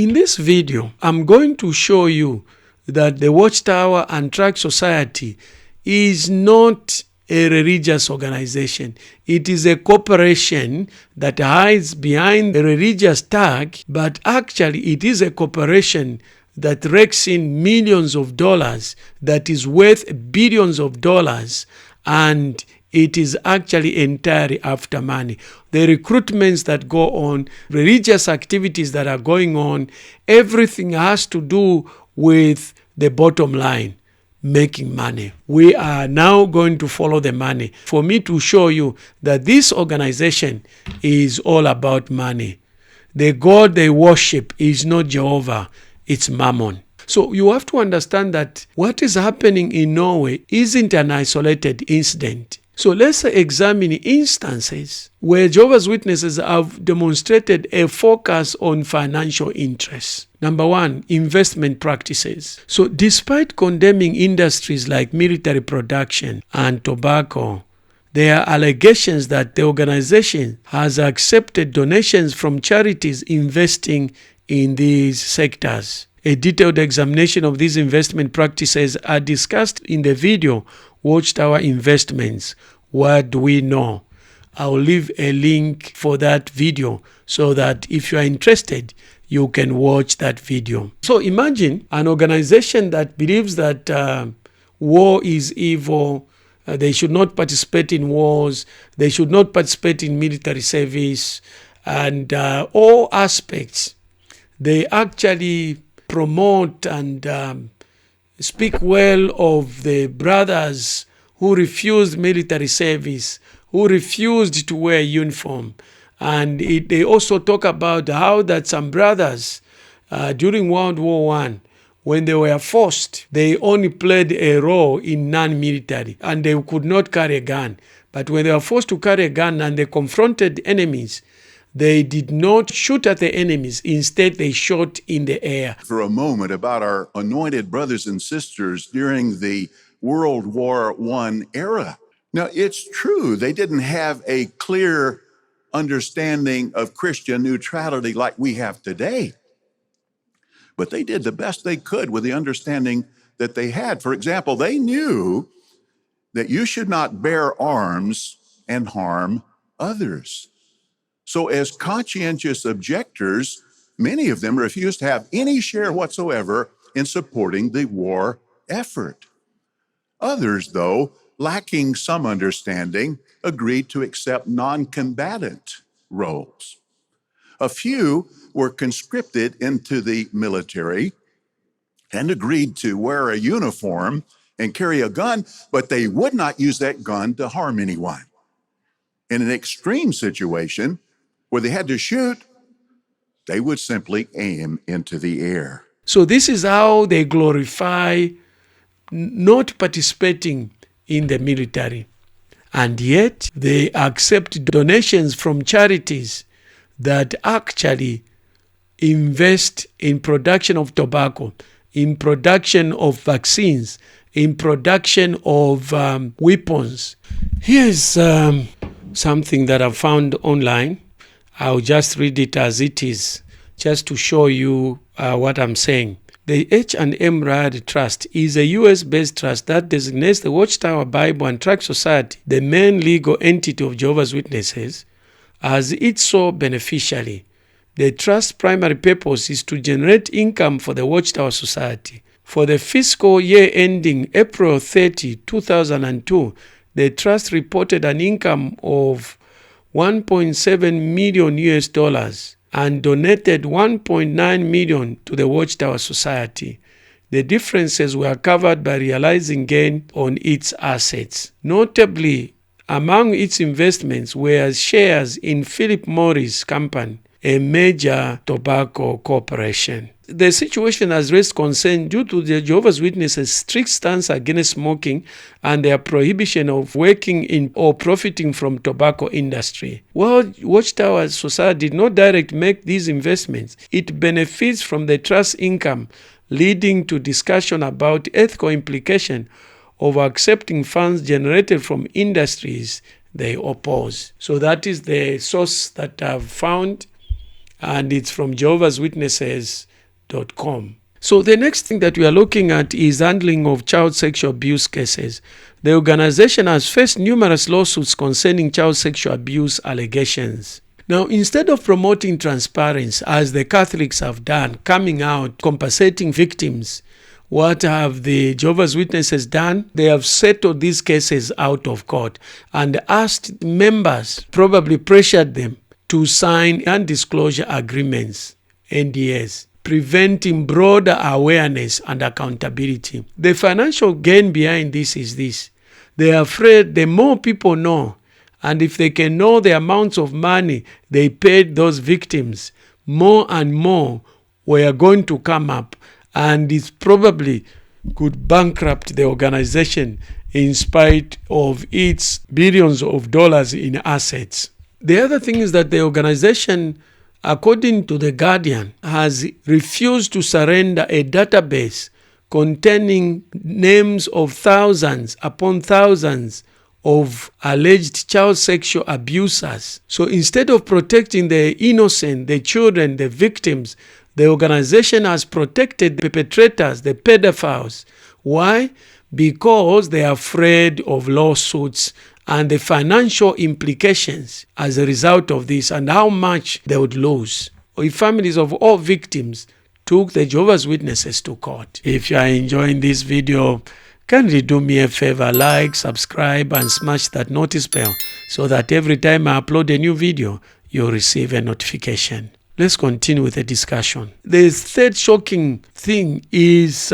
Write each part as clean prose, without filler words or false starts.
In this video, I'm going to show you that the Watchtower and Tract Society is not a religious organization. It is a corporation that hides behind a religious tag, but actually it is a corporation that rakes in millions of dollars, that is worth billions of dollars, and it is actually entirely after money. The recruitments that go on, religious activities that are going on, everything has to do with the bottom line, making money. We are now going to follow the money for me to show you that this organization is all about money. The God they worship is not Jehovah, it's Mammon. So you have to understand that what is happening in Norway isn't an isolated incident. So let's examine instances where Jehovah's Witnesses have demonstrated a focus on financial interests. Number one, investment practices. So despite condemning industries like military production and tobacco, there are allegations that the organization has accepted donations from charities investing in these sectors. A detailed examination of these investment practices are discussed in the video Watchtower Investments. What do we know? I'll leave a link for that video so that if you are interested, you can watch that video. So imagine an organization that believes that war is evil, they should not participate in wars, they should not participate in military service, and all aspects. They actually promote and speak well of the brothers who refused military service, who refused to wear uniform. And they also talk about how that some brothers during World War I, when they were forced, they only played a role in non-military and they could not carry a gun. But when they were forced to carry a gun and they confronted enemies, they did not shoot at the enemies. Instead, they shot in the air. For a moment about our anointed brothers and sisters during the World War I era. Now, it's true, they didn't have a clear understanding of Christian neutrality like we have today. But they did the best they could with the understanding that they had. For example, they knew that you should not bear arms and harm others. So as conscientious objectors, many of them refused to have any share whatsoever in supporting the war effort. Others, though, lacking some understanding, agreed to accept non-combatant roles. A few were conscripted into the military and agreed to wear a uniform and carry a gun, but they would not use that gun to harm anyone. In an extreme situation, where they had to shoot, they would simply aim into the air. So this is how they glorify not participating in the military. And yet they accept donations from charities that actually invest in production of tobacco, in production of vaccines, in production of weapons. Here's something that I found online. I'll just read it as it is, just to show you what I'm saying. The H&M Riad Trust is a U.S.-based trust that designates the Watchtower Bible and Tract Society, the main legal entity of Jehovah's Witnesses, as its sole beneficiary. The trust's primary purpose is to generate income for the Watchtower Society. For the fiscal year ending April 30, 2002, the trust reported an income of $1.7 million US and donated $1.9 million to the Watchtower Society. The differences were covered by realizing gain on its assets. Notably, among its investments were shares in Philip Morris Company, a major tobacco corporation. The situation has raised concern due to the Jehovah's Witnesses' strict stance against smoking and their prohibition of working in or profiting from tobacco industry. While Watchtower Society did not directly make these investments, it benefits from the trust income, leading to discussion about ethical implication of accepting funds generated from industries they oppose. So that is the source that I've found, and it's from Jehovah's Witnesses gmail.com. So the next thing that we are looking at is handling of child sexual abuse cases. The organization has faced numerous lawsuits concerning child sexual abuse allegations. Now, instead of promoting transparency, as the Catholics have done, coming out, compensating victims, what have the Jehovah's Witnesses done? They have settled these cases out of court and asked members, probably pressured them, to sign non-disclosure agreements, NDAs, preventing broader awareness and accountability. The financial gain behind this is this. They are afraid the more people know, and if they can know the amounts of money they paid those victims, more and more were going to come up, and it probably could bankrupt the organization in spite of its billions of dollars in assets. The other thing is that the organization, according to The Guardian, has refused to surrender a database containing names of thousands upon thousands of alleged child sexual abusers. So instead of protecting the innocent, the children, the victims, the organization has protected the perpetrators, the pedophiles. Why? Because they are afraid of lawsuits and the financial implications as a result of this, and how much they would lose if families of all victims took the Jehovah's Witnesses to court. If you are enjoying this video, kindly do me a favor, like, subscribe, and smash that notice bell so that every time I upload a new video, you'll receive a notification. Let's continue with the discussion. The third shocking thing is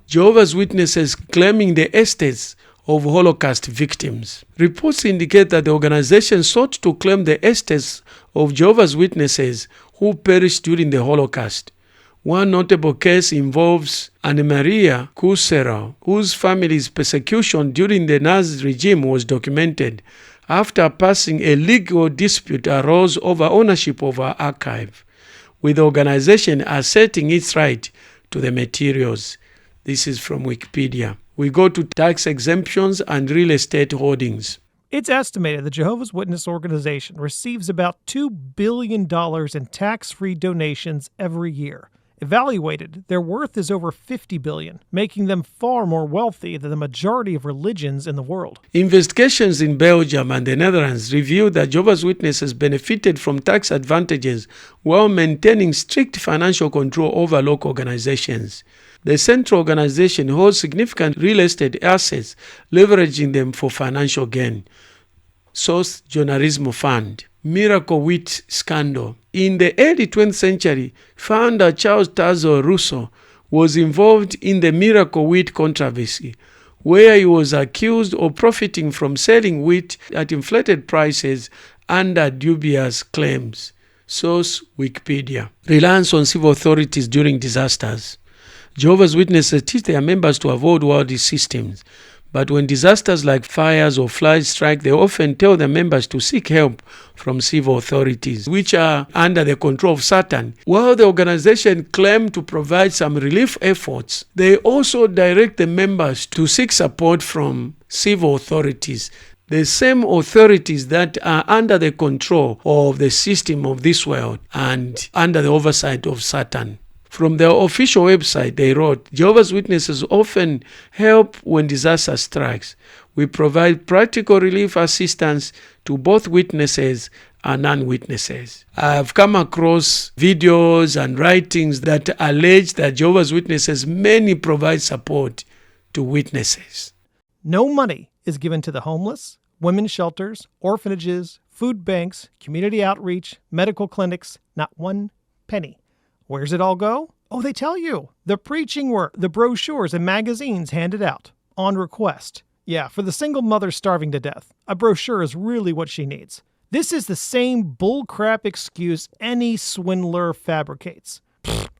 Jehovah's Witnesses claiming the estates of Holocaust victims. Reports indicate that the organization sought to claim the estates of Jehovah's Witnesses who perished during the Holocaust. One notable case involves Anna-Maria Kusera, whose family's persecution during the Nazi regime was documented after passing a legal dispute arose over ownership of her archive, with the organization asserting its right to the materials. This is from Wikipedia. We go to tax exemptions and real estate holdings. It's estimated the Jehovah's Witness organization receives about $2 billion in tax-free donations every year. Evaluated, their worth is over $50 billion, making them far more wealthy than the majority of religions in the world. Investigations in Belgium and the Netherlands revealed that Jehovah's Witnesses benefited from tax advantages while maintaining strict financial control over local organizations. The central organization holds significant real estate assets, leveraging them for financial gain. Source: Journalismo Fund. Miracle Wheat scandal. In the early 20th century, founder Charles Tuzel Russel was involved in the Miracle Wheat controversy, where he was accused of profiting from selling wheat at inflated prices under dubious claims. Source: Wikipedia. Reliance on civil authorities during disasters. Jehovah's Witnesses teach their members to avoid worldly systems, but when disasters like fires or floods strike, they often tell their members to seek help from civil authorities, which are under the control of Satan. While the organization claims to provide some relief efforts, they also direct the members to seek support from civil authorities, the same authorities that are under the control of the system of this world and under the oversight of Satan. From their official website, they wrote, Jehovah's Witnesses often help when disaster strikes. We provide practical relief assistance to both witnesses and non-witnesses. I've come across videos and writings that allege that Jehovah's Witnesses mainly provide support to witnesses. No money is given to the homeless, women's shelters, orphanages, food banks, community outreach, medical clinics, not one penny. Where's it all go? Oh, they tell you. The preaching work, the brochures and magazines handed out on request. Yeah, for the single mother starving to death, a brochure is really what she needs. This is the same bullcrap excuse any swindler fabricates.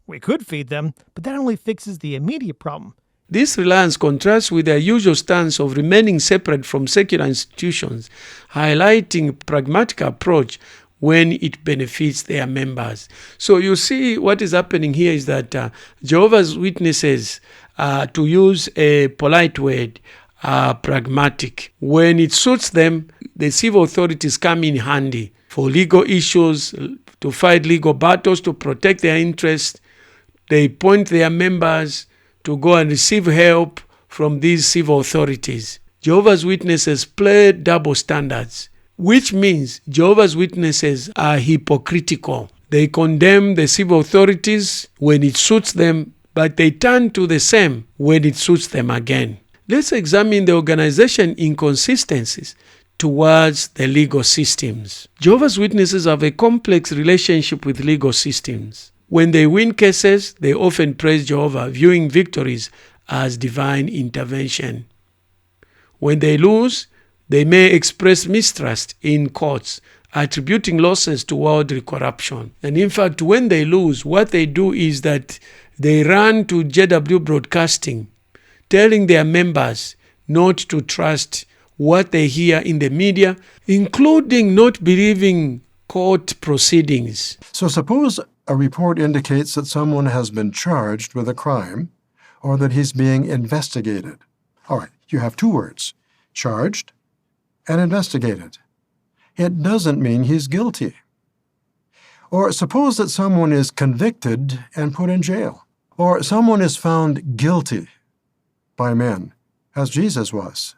We could feed them, but that only fixes the immediate problem. This reliance contrasts with their usual stance of remaining separate from secular institutions, highlighting a pragmatic approach when it benefits their members. So you see what is happening here is that Jehovah's Witnesses, to use a polite word, are pragmatic. When it suits them, the civil authorities come in handy for legal issues, to fight legal battles, to protect their interests, They point their members to go and receive help from these civil authorities. Jehovah's Witnesses play double standards, which means Jehovah's Witnesses are hypocritical. They condemn the civil authorities when it suits them, but they turn to the same when it suits them again. Let's examine the organization inconsistencies towards the legal systems. Jehovah's Witnesses have a complex relationship with legal systems. When they win cases, they often praise Jehovah, viewing victories as divine intervention. When they lose, they may express mistrust in courts, attributing losses to worldly corruption. And in fact, when they lose, what they do is that they run to JW Broadcasting, telling their members not to trust what they hear in the media, including not believing court proceedings. So suppose a report indicates that someone has been charged with a crime or that he's being investigated. All right, you have two words, charged and investigated. It doesn't mean he's guilty. Or suppose that someone is convicted and put in jail. Or someone is found guilty by men, as Jesus was.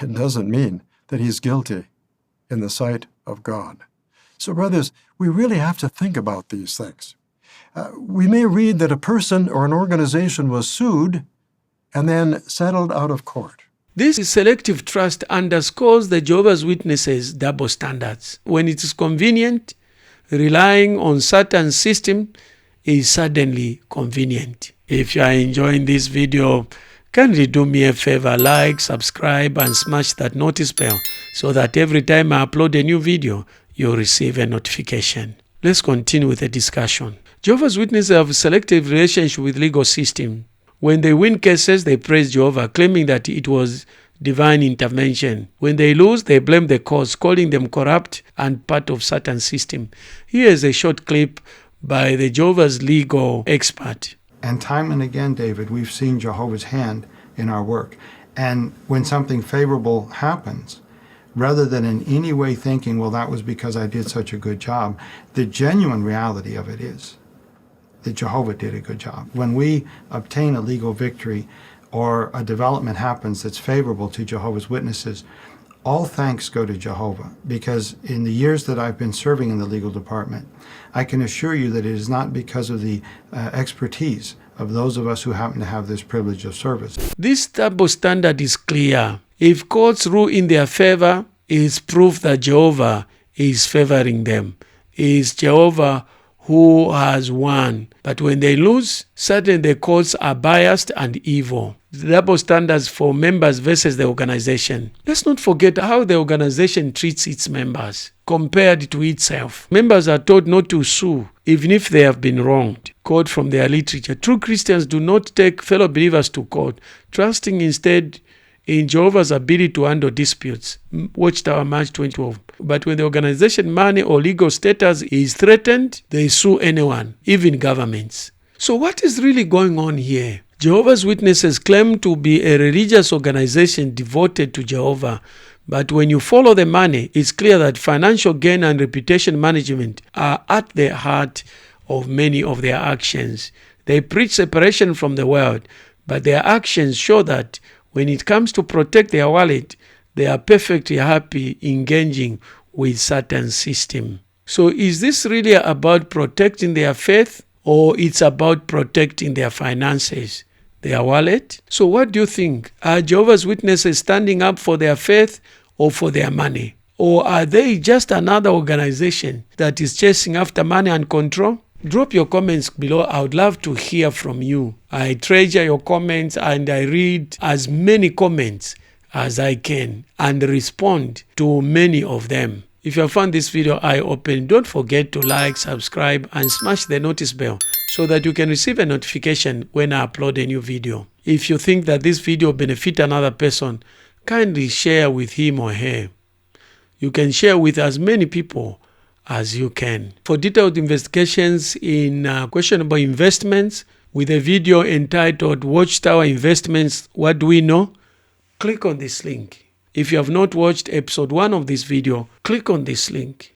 It doesn't mean that he's guilty in the sight of God. So, brothers, we really have to think about these things. We may read that a person or an organization was sued and then settled out of court. This selective trust underscores the Jehovah's Witnesses' double standards. When it is convenient, relying on Satan's system is suddenly convenient. If you are enjoying this video, kindly do me a favor, like, subscribe, and smash that notice bell so that every time I upload a new video, you'll receive a notification. Let's continue with the discussion. Jehovah's Witnesses have a selective relationship with legal system. When they win cases, they praise Jehovah, claiming that it was divine intervention. When they lose, they blame the courts, calling them corrupt and part of Satan's system. Here is a short clip by the Jehovah's legal expert. And time and again, David, we've seen Jehovah's hand in our work. And when something favorable happens, rather than in any way thinking, well, that was because I did such a good job, the genuine reality of it is that Jehovah did a good job. When we obtain a legal victory or a development happens that's favorable to Jehovah's Witnesses, all thanks go to Jehovah, because in the years that I've been serving in the legal department, I can assure you that it is not because of the expertise of those of us who happen to have this privilege of service. This double standard is clear. If courts rule in their favor, it's proof that Jehovah is favoring them. It's Jehovah who has won. But when they lose, certainly the courts are biased and evil. The double standards for members versus the organization. Let's not forget how the organization treats its members compared to itself. Members are told not to sue, even if they have been wronged. Quote from their literature. True Christians do not take fellow believers to court, trusting instead in Jehovah's ability to handle disputes. Watchtower, March 2012. But when the organization money or legal status is threatened, they sue anyone, even governments. So what is really going on here? Jehovah's Witnesses claim to be a religious organization devoted to Jehovah. But when you follow the money, it's clear that financial gain and reputation management are at the heart of many of their actions. They preach separation from the world, but their actions show that when it comes to protect their wallet, they are perfectly happy engaging with Satan's system. So is this really about protecting their faith, or it's about protecting their finances, their wallet? So what do you think? Are Jehovah's Witnesses standing up for their faith or for their money? Or are they just another organization that is chasing after money and control? Drop your comments below. I would love to hear from you. I treasure your comments and I read as many comments as I can and respond to many of them. If you have found this video eye-opening, don't forget to like, subscribe, and smash the notice bell so that you can receive a notification when I upload a new video. If you think that this video benefits another person, kindly share with him or her. You can share with as many people as you can. For detailed investigations in questionable investments with a video entitled Watchtower Investments, What Do We Know? Click on this link. If you have not watched episode 1 of this video, click on this link.